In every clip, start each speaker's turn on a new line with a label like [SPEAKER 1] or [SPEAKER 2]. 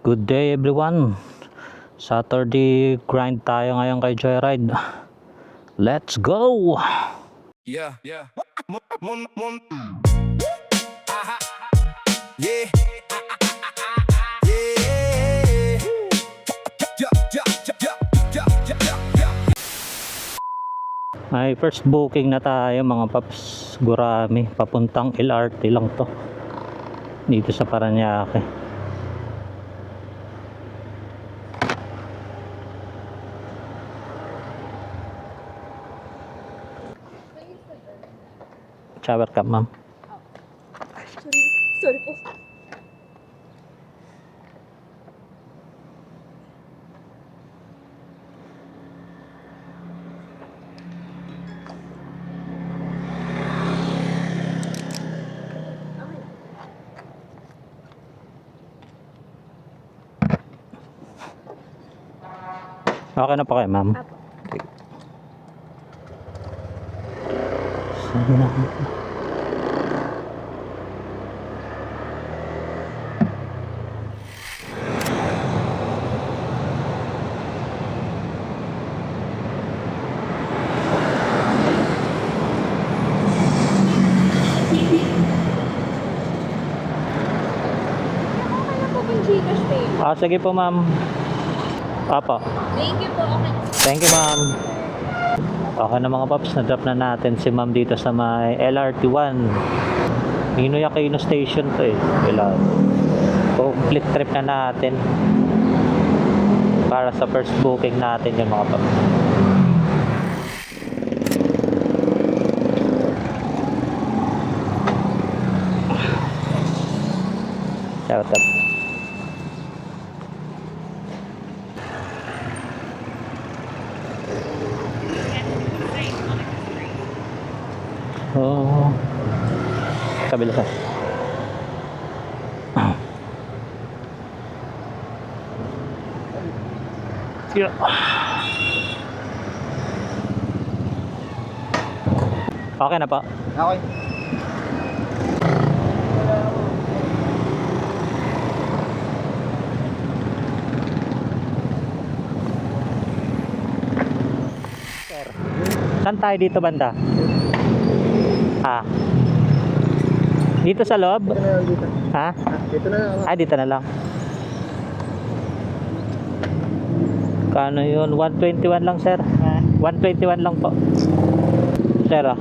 [SPEAKER 1] Good day everyone. Saturday grind tayo ngayon kay Joyride. Let's go!
[SPEAKER 2] Yeah. Aha. Yeah.
[SPEAKER 1] Ay, first booking na tayo mga paps. Gurami, papuntang LRT lang to. Dito sa Paranaque. Shower cup, ma'am.
[SPEAKER 3] Sorry po.
[SPEAKER 1] Okay na pa kayo, ma'am?
[SPEAKER 3] Apo.
[SPEAKER 1] Sige na.
[SPEAKER 3] Okay na po yung Gcash pay.
[SPEAKER 1] Sige po, ma'am. Apa.
[SPEAKER 3] Thank you po. Okay.
[SPEAKER 1] Thank you, ma'am. Okay na mga paps, na-drop na natin si ma'am dito sa may LRT1. Ninoy Aquino Station to eh. Kailangan. Complete trip na natin. Para sa first booking natin yung mga paps. Shout out. Oh, kabila ka. Yeah. Okay na pa.
[SPEAKER 4] Okay.
[SPEAKER 1] Sir, saan tayo dito banda? Dito sa loob?
[SPEAKER 4] Dito na lang dito.
[SPEAKER 1] Ha?
[SPEAKER 4] Dito na lang.
[SPEAKER 1] Dito na lang. Kano yun? 121 lang, sir. 121 lang po. Sir,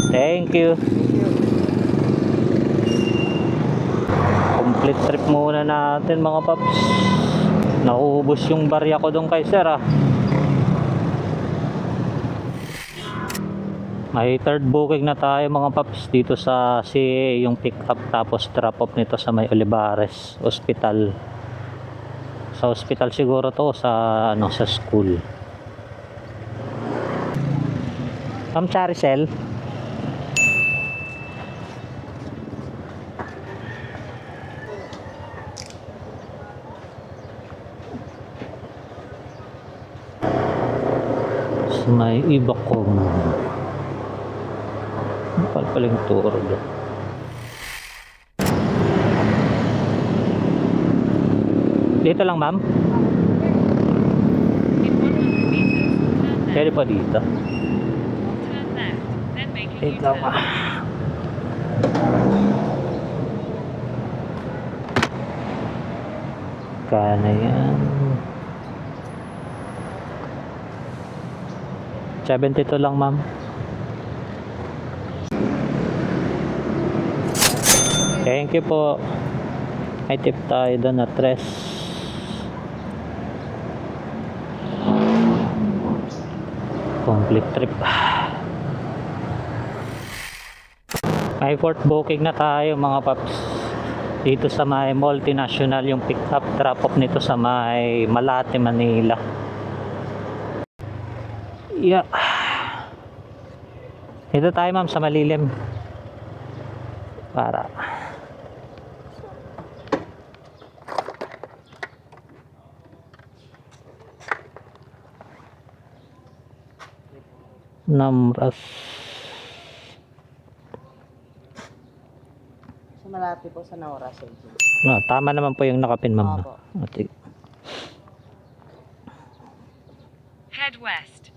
[SPEAKER 1] Thank you. Complete trip muna natin mga paps. Nauubos yung barya ko doon kay sir May third booking na tayo mga paps dito sa CA, yung pick up tapos drop off nito sa may Olivares Hospital. Sa hospital siguro to, sa sa school. Ma'am Charicel. May iba ko paling turo doon. Dito lang, ma'am? Pwede pa dito. Dito pa. Kana yan. 72 lang, ma'am. Thank you po. May tip tayo doon na 3. Complete trip. May fourth booking na tayo mga paps. Dito sa may multinational yung pick up drop off nito sa may Malate, Manila. Yeah. Dito tayo ma'am sa malilim. Para Namras.
[SPEAKER 4] Sa Malapit po sa Naura, sir.
[SPEAKER 1] No, tama naman po yung nakapin, ma'am.
[SPEAKER 4] Opo.
[SPEAKER 1] Ate.
[SPEAKER 5] Head west.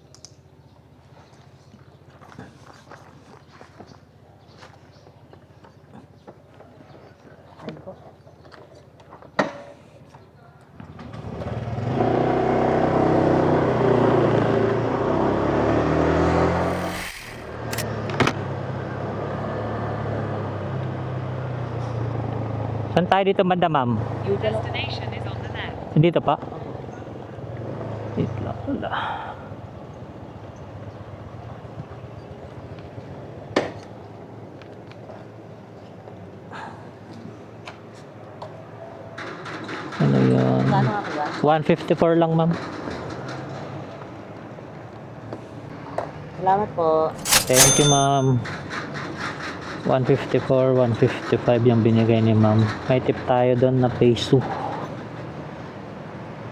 [SPEAKER 4] Ayun po.
[SPEAKER 1] Saan tayo dito banda, ma'am?
[SPEAKER 5] Your destination is on the left.
[SPEAKER 1] Dito pa? Dito lang pala. Ano yun?
[SPEAKER 4] Kano nga kaya?
[SPEAKER 1] 154 lang, ma'am.
[SPEAKER 4] Salamat po.
[SPEAKER 1] Thank you, ma'am. 154, 155 yung binigay ni ma'am. May tip tayo doon na peso.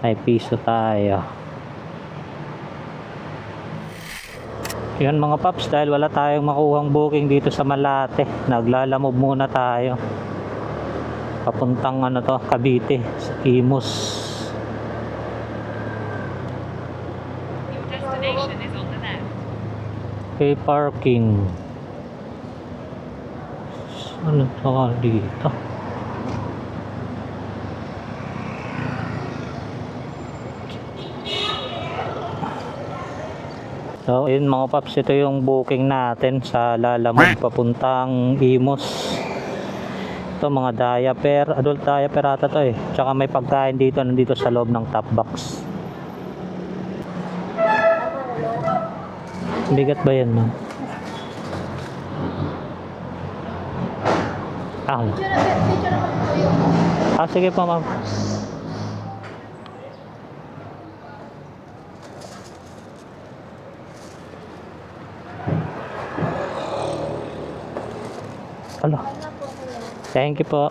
[SPEAKER 1] May piso tayo. Yun mga paps, dahil wala tayong makuhang booking dito sa Malate, naglalamove muna tayo. Papuntang ano to, Cavite, sa Imus.
[SPEAKER 5] Your destination is on the left.
[SPEAKER 1] Okay, parking. Ano to dito? So, yun mga paps, ito yung booking natin sa Lalamove papuntang Imus. Ito mga diaper, adult diaper ata to eh. Tsaka may pagkain dito, nandito sa loob ng top box. Bigat ba yan, ma'am? Sige po, ma'am. Hello. Thank you po.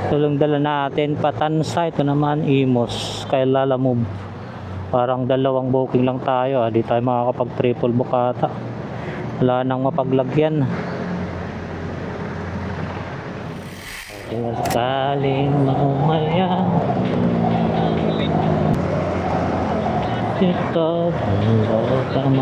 [SPEAKER 1] Tulong dala natin Patansa, ito naman Imus kay Lalamove. Parang dalawang booking lang tayo, di tayo makakapag triple book ata. Wala nang mapaglagyan. Sakaling maumaya dito bundok ang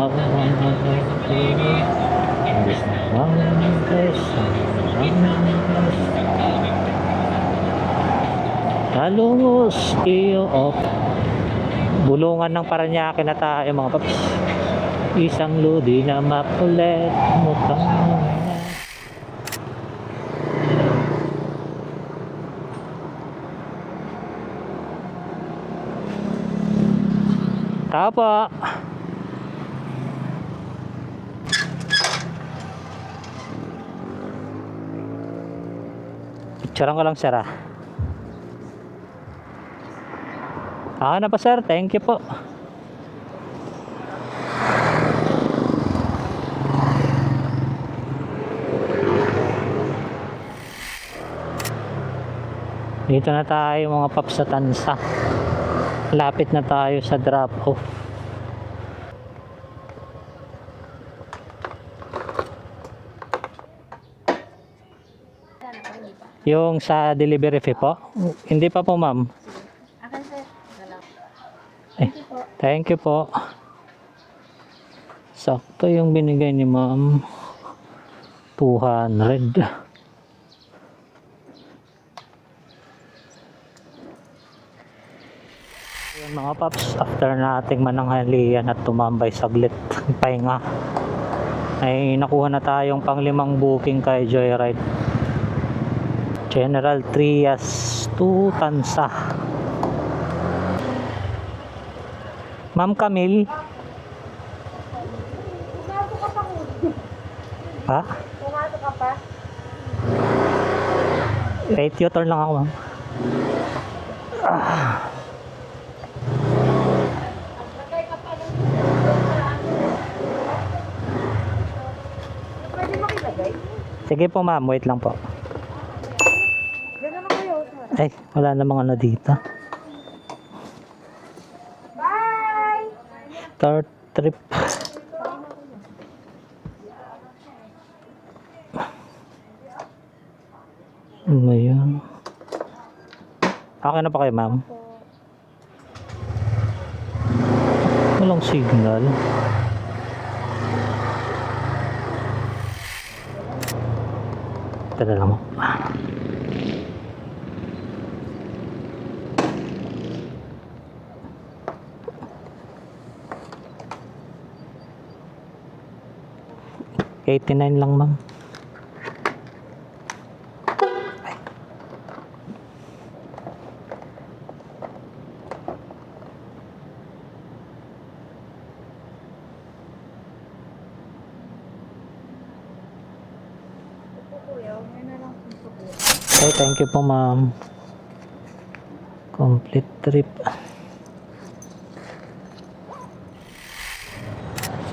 [SPEAKER 1] talungos iyo op bulungan ng Paranaque na tayo mga paps. Isang ludi na makulit mukhang tao po. Picturean ko lang sir ah. Na pa sir, thank you po. Dito na tayo mga paps sa Tansa. Lapit na tayo sa drop off. Yung sa delivery fee po? Hindi pa po ma'am.
[SPEAKER 3] Akin sir.
[SPEAKER 1] Eh, thank you po. Sakto yung binigay ni ma'am. 200. Yung mga paps, after nating mananghalian at tumambay saglit pahinga, ay nakuha na tayong pang-5 booking kay Joyride. General Trias to Tansa. Ma'am Camille.
[SPEAKER 3] Pumasok ka pa ko.
[SPEAKER 1] Ha?
[SPEAKER 3] Pumasok ka pa?
[SPEAKER 1] Right U-turn lang ako ma'am.
[SPEAKER 3] Lagay ka pa ng pwede makilagay?
[SPEAKER 1] Sige po ma'am, wait lang po.
[SPEAKER 3] Diyan naman kayo.
[SPEAKER 1] Ay, wala namang ano dito.
[SPEAKER 3] Bye!
[SPEAKER 1] Third trip. Ano yun? Okay na pa kayo, ma'am? Walang signal. Ito na lang mo. $89 lang, ma'am. Okay, thank you po, ma'am. Complete trip.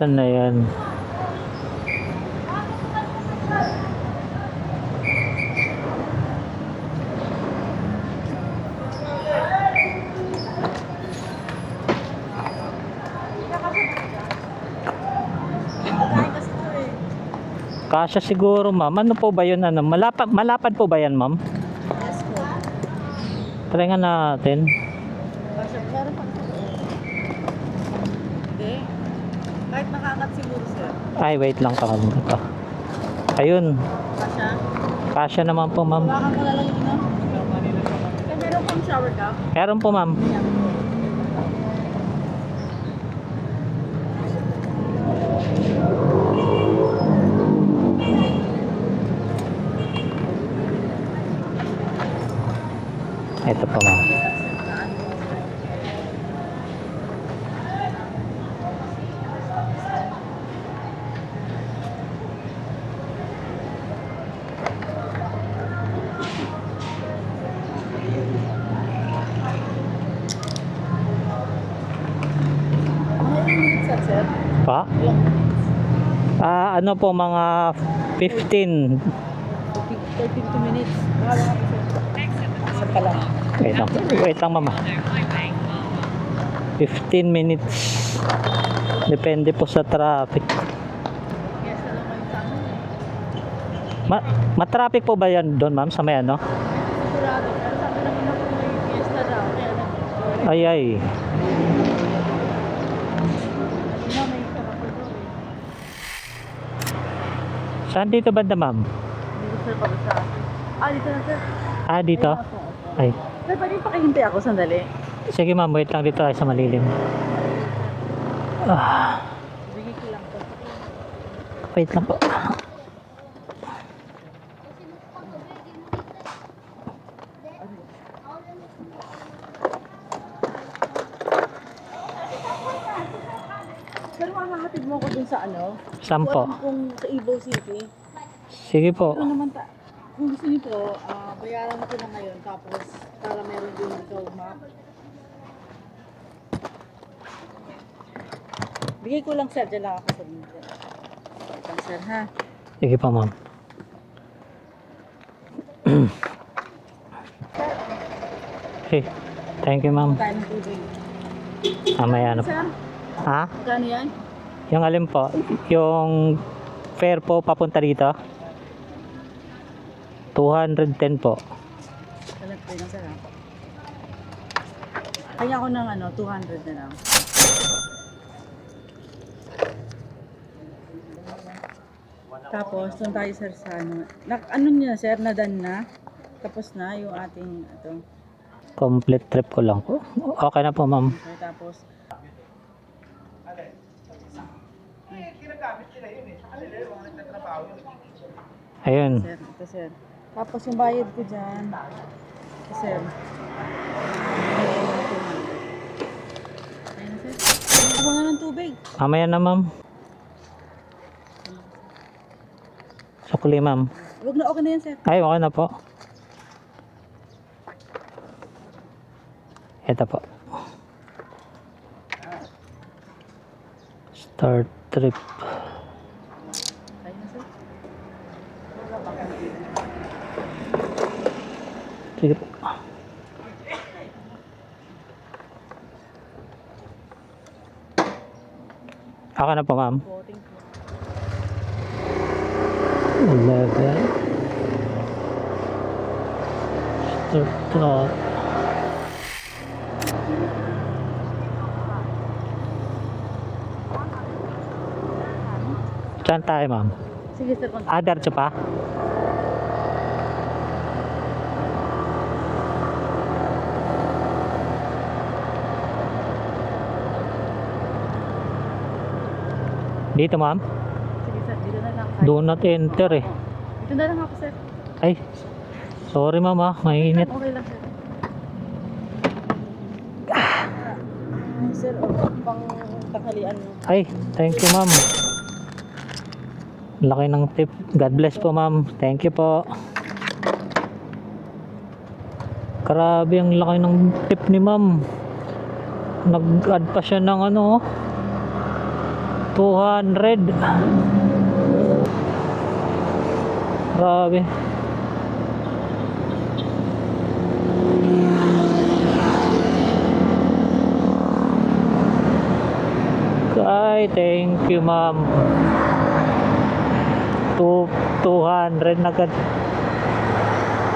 [SPEAKER 1] Saan na yan? Kasya siguro, ma'am. Ano po ba yun? Ano? Malapad po ba yan, ma'am?
[SPEAKER 4] Yes po.
[SPEAKER 1] Try nga natin.
[SPEAKER 4] Kasi meron pa. Hindi. Kahit nakakat siguro sir.
[SPEAKER 1] Ay, wait lang pa. Ayun.
[SPEAKER 4] Kasha.
[SPEAKER 1] Kasya naman po, ma'am.
[SPEAKER 4] Baka mo na lang yun, no? Kaya meron pang shower cap.
[SPEAKER 1] Meron po, ma'am. Ito po, ma'am.
[SPEAKER 4] Ano yung minutes sir?
[SPEAKER 1] Pa?
[SPEAKER 4] Ilang minutes?
[SPEAKER 1] Ano po, mga 15.
[SPEAKER 4] 32 minutes. Baka lang ako sir. Isa pa lang.
[SPEAKER 1] Wait lang, ma'am. 15 minutes. Depende po sa traffic.
[SPEAKER 4] Yes na lang kayo sa amin.
[SPEAKER 1] Matraffic po ba yan doon, ma'am, sa may ano?
[SPEAKER 4] Sigurado. Pero sabi naman ako may fiesta daw. Kaya nag-sorry.
[SPEAKER 1] Ay, ay.
[SPEAKER 4] Ano may kapapal daw eh.
[SPEAKER 1] Saan dito banda, ma'am?
[SPEAKER 4] Hindi ko sir pala sa akin. Dito na sir.
[SPEAKER 1] Dito?
[SPEAKER 4] Ayun ako.
[SPEAKER 1] Ay.
[SPEAKER 4] Sir, pwede pakihintay ako sandali.
[SPEAKER 1] Sige, ma'am. Wait lang dito tayo sa malilim.
[SPEAKER 4] Bigay ko lang to.
[SPEAKER 1] Wait lang po.
[SPEAKER 4] Sir, makahatid mo ko dun sa ano?
[SPEAKER 1] Saan po?
[SPEAKER 4] Kung sa Ibo City.
[SPEAKER 1] Sige po.
[SPEAKER 4] Ano naman kung gusto niyo po, bayaran ko na ngayon tapos para meron din ikaw map. Bigay ko lang sir, dyan lang ako sa video. Wait lang sir ha.
[SPEAKER 1] Sige po, ma'am. Okay. Thank you, ma'am.
[SPEAKER 4] Tayo ng tubig.
[SPEAKER 1] Mamaya na po.
[SPEAKER 4] Sir,
[SPEAKER 1] Ha?
[SPEAKER 4] magkano yan?
[SPEAKER 1] Yung alin po? Yung fare po papunta dito? 210 po.
[SPEAKER 4] Salat ko lang sir ha. Kaya ako ng 200 na lang. Tapos, doon tayo sir sa ano niya sir, nadan na. Tapos na yung ating
[SPEAKER 1] Complete trip ko lang po. Okay na po, ma'am.
[SPEAKER 4] Okay, tapos
[SPEAKER 1] Ayun.
[SPEAKER 4] sir, ito sir. Tapos yung bayad ko dyan. Ito sir. Ayun na sir. Ayun na ng tubig.
[SPEAKER 1] Mamaya na, ma'am. Sukli, ma'am.
[SPEAKER 4] Huwag na, okay na yan sir.
[SPEAKER 1] Ay, okay na po. Ito po. Start trip.
[SPEAKER 4] Ayun na sir.
[SPEAKER 1] Sige po. Okay na po, ma'am.
[SPEAKER 4] Voting po.
[SPEAKER 1] 11. Ito na. Saan tayo, ma'am?
[SPEAKER 4] Sige sir,
[SPEAKER 1] Diretso pa? Dito, ma'am?
[SPEAKER 4] sige sir, dito na lang.
[SPEAKER 1] Do not enter eh.
[SPEAKER 4] Dito na lang ako sir.
[SPEAKER 1] Ay, sorry ma'am ah, mainit.
[SPEAKER 4] Okay lang sir. Ay, sir, pang tanghalian mo.
[SPEAKER 1] Ay, thank you ma'am. Laki ng tip. God bless po ma'am. Thank you po. Grabe ang laki ng tip ni ma'am. Nag-add pa siya ng ano, 200. Grabe. Ay, thank you ma'am. 200 na agad.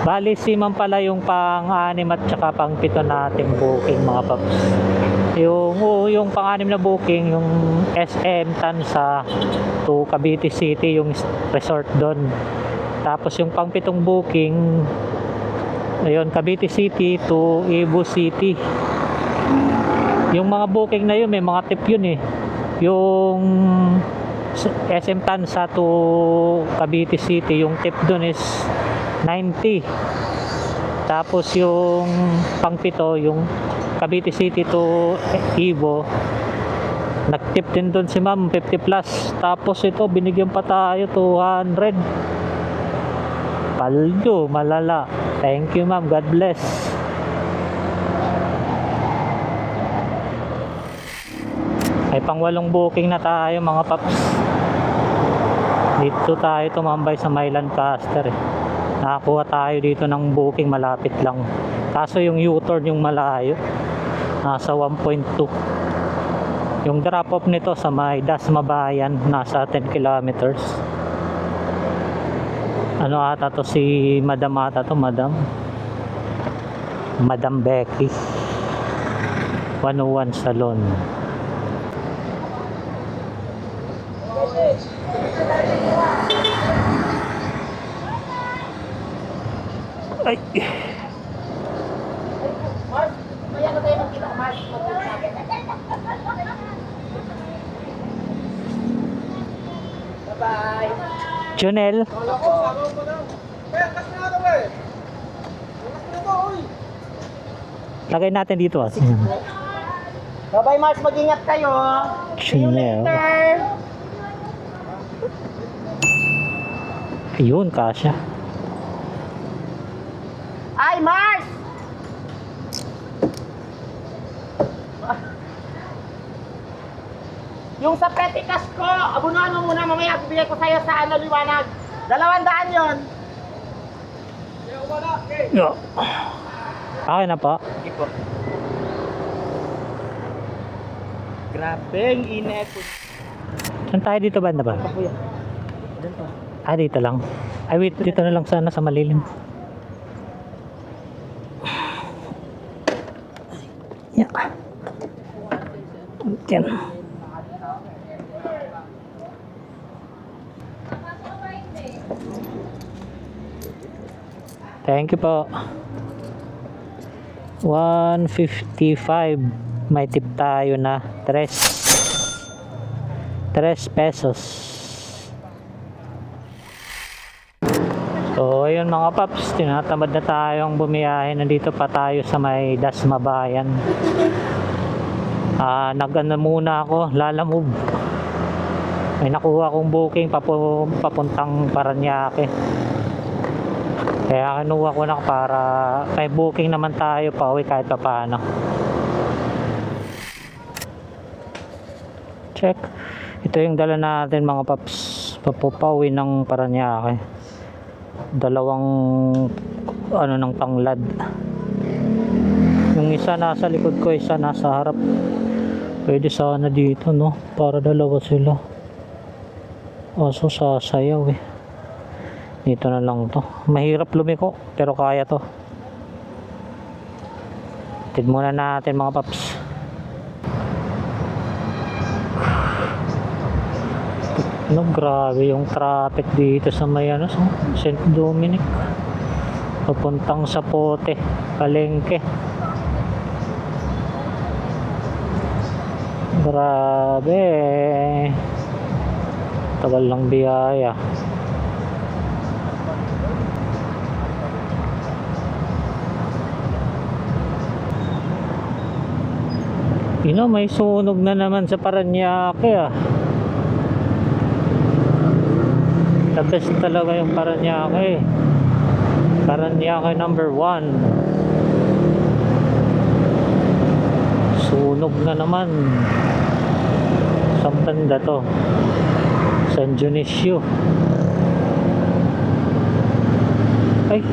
[SPEAKER 1] Bali si ma'am pala yung pang-anim at saka pang-pito nating booking mga paps. Yung pang-anim na booking, yung SM Tansa to Cavite City, yung resort doon. Tapos yung pang-pitong booking, ayun, Cavite City to Ibu City. Yung mga booking na yun, may mga tip yun eh. Yung SM Tansa to Cavite City, yung tip doon is 90. Tapos yung pang-pito, yung Cavite City to Ibo, nag-tip din doon si ma'am, 50 plus. Tapos ito, binigyan pa tayo 200. Paldo, malala. Thank you ma'am, God bless. Ay pang-walong booking na tayo mga paps. Dito tayo tumambay sa may Lancaster eh. Nakakuha tayo dito ng booking, malapit lang. Kaso yung U-turn yung malayo, nasa 1.2. Yung drop off nito sa may Dasmabayan, nasa 10 kilometers. Ano ata to, si Madam ata to, Madam Becky, 101 Salon. Ay.
[SPEAKER 3] Kaya na tayo magkita, Mars. Bye-bye.
[SPEAKER 1] Junel. Lagay natin dito ah.
[SPEAKER 3] Bye-bye, Mars. Mag-ingat kayo. See you
[SPEAKER 1] Junel.
[SPEAKER 3] later.
[SPEAKER 1] Ayun, kasya.
[SPEAKER 3] Ay, Mars! Yung sa petty cash ko, abunuan mo muna, mamaya bibigay ko sa'yo sa ano, liwanag. 200 yun.
[SPEAKER 1] Yo. Okay na po.
[SPEAKER 3] Sige po. Grabe, ang init.
[SPEAKER 1] Saan tayo dito banda ba?
[SPEAKER 3] Ito po yan. Diyan po.
[SPEAKER 1] Dito lang. Ay wait, dito na lang sana sa malilim. Yeah. Yan. Thank you po. 155. May tip tayo na 3 pesos. So ayun mga paps, tinatamad na tayong bumiyahe. Nandito pa tayo sa may Dasmabayan. Nag-ano muna ako, lalamove. May nakuha akong booking papuntang Paranaque. Kaya kinuha ko na para may booking naman tayo pa uwi kahit pa paano. Check. Ito yung dala natin mga paps, papauwi ng Paranaque. Dalawang ano ng tanglad. Yung isa nasa likod ko, isa nasa harap. Pwede sana dito no, para dalawa sila. So sasayaw eh. Dito na lang to. Mahirap lumiko pero kaya to. Hatid muna natin mga paps. No, grabe yung traffic dito sa may ano, sa St. Dominic. Papuntang Sapote, Palengke. Grabe. Tagal lang biyaya. May sunog na naman sa Paranaque ah. The best talaga yung Paranaque. Paranaque number 1. Sunog na naman. Saan banda to? San Dionisio. Ay,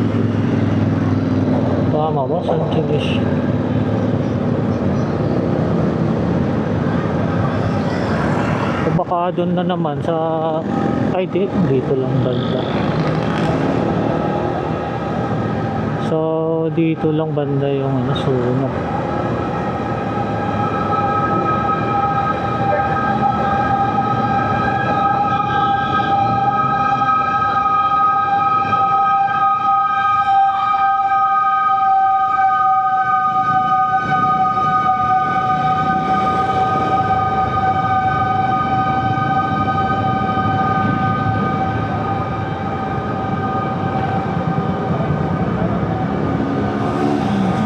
[SPEAKER 1] tama ba? San Dionisio. O baka doon na naman sa... Ay, dito lang banda. So, dito lang banda yung ano, sunog.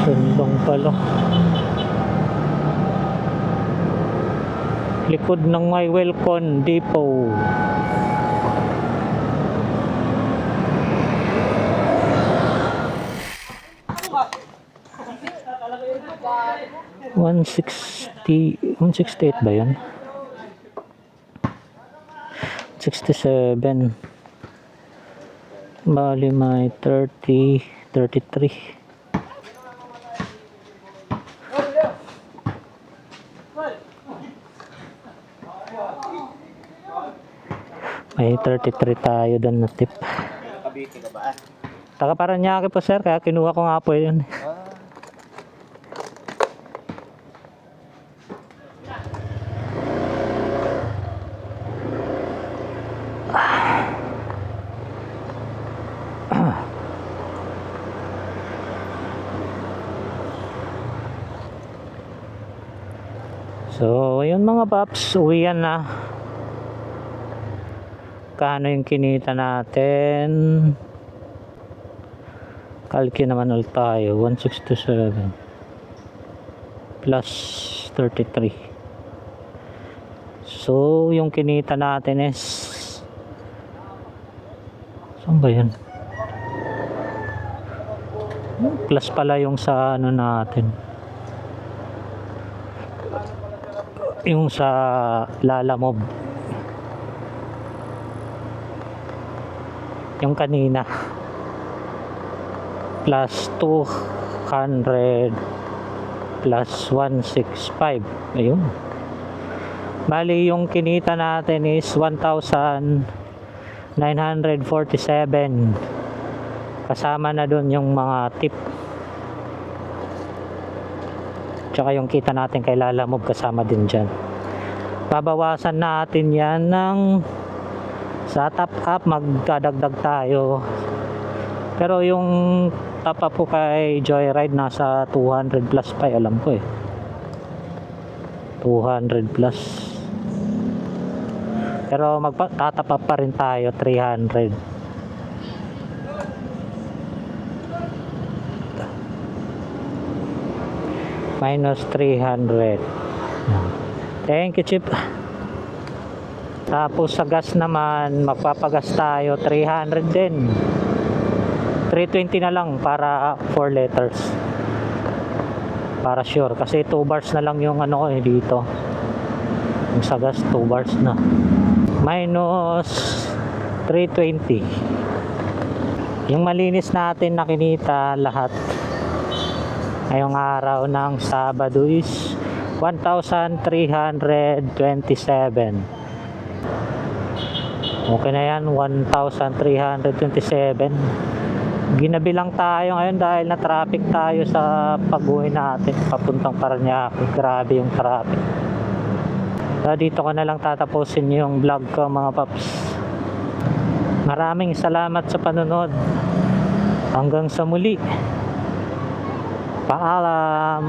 [SPEAKER 1] Sundong pala. Likod ng may Welcon Depot. $168 ba yun? 67. Bali may 30, 33. May 33 tayo doon na tip.
[SPEAKER 3] Kabiti ka ba?
[SPEAKER 1] Taga Paranaque po sir, kaya kinuha ko nga po yun. So, ayun mga paps, uwian na. Kano yung kinita natin? Kalki naman ulit tayo, 167 plus 33. So, yung kinita natin is saan ba yan? Plus pala yung sa ano natin, yung sa Lalamove, yung kanina, plus 200 plus 165. Ayun, bali yung kinita natin is 1,947, kasama na dun yung mga tip, tsaka yung kita natin kay Lalamove kasama din dyan. Babawasan natin yan ng sa top up, magdadagdag tayo, pero yung top up po kay Joyride nasa 200 plus pa, alam ko eh, 200 plus, pero magtatap up pa rin tayo 300. Minus 300. Thank you, Chip. Tapos sa gas naman, magpapagas tayo 300 din. 320 na lang para 4 liters. Para sure, kasi 2 bars na lang yung ano ko eh dito. Yung sa gas 2 bars na. Minus 320. Yung malinis natin na kinita lahat ngayong araw ng Sabado is 1,327. Okay na yan, 1,327. Ginabi lang tayo ngayon dahil na traffic tayo sa pag-uwi natin papuntang Parañaque. Grabe yung traffic. So, dito ko na lang tatapusin yung vlog ko mga paps. Maraming salamat sa panonood. Hanggang sa muli. Paalam.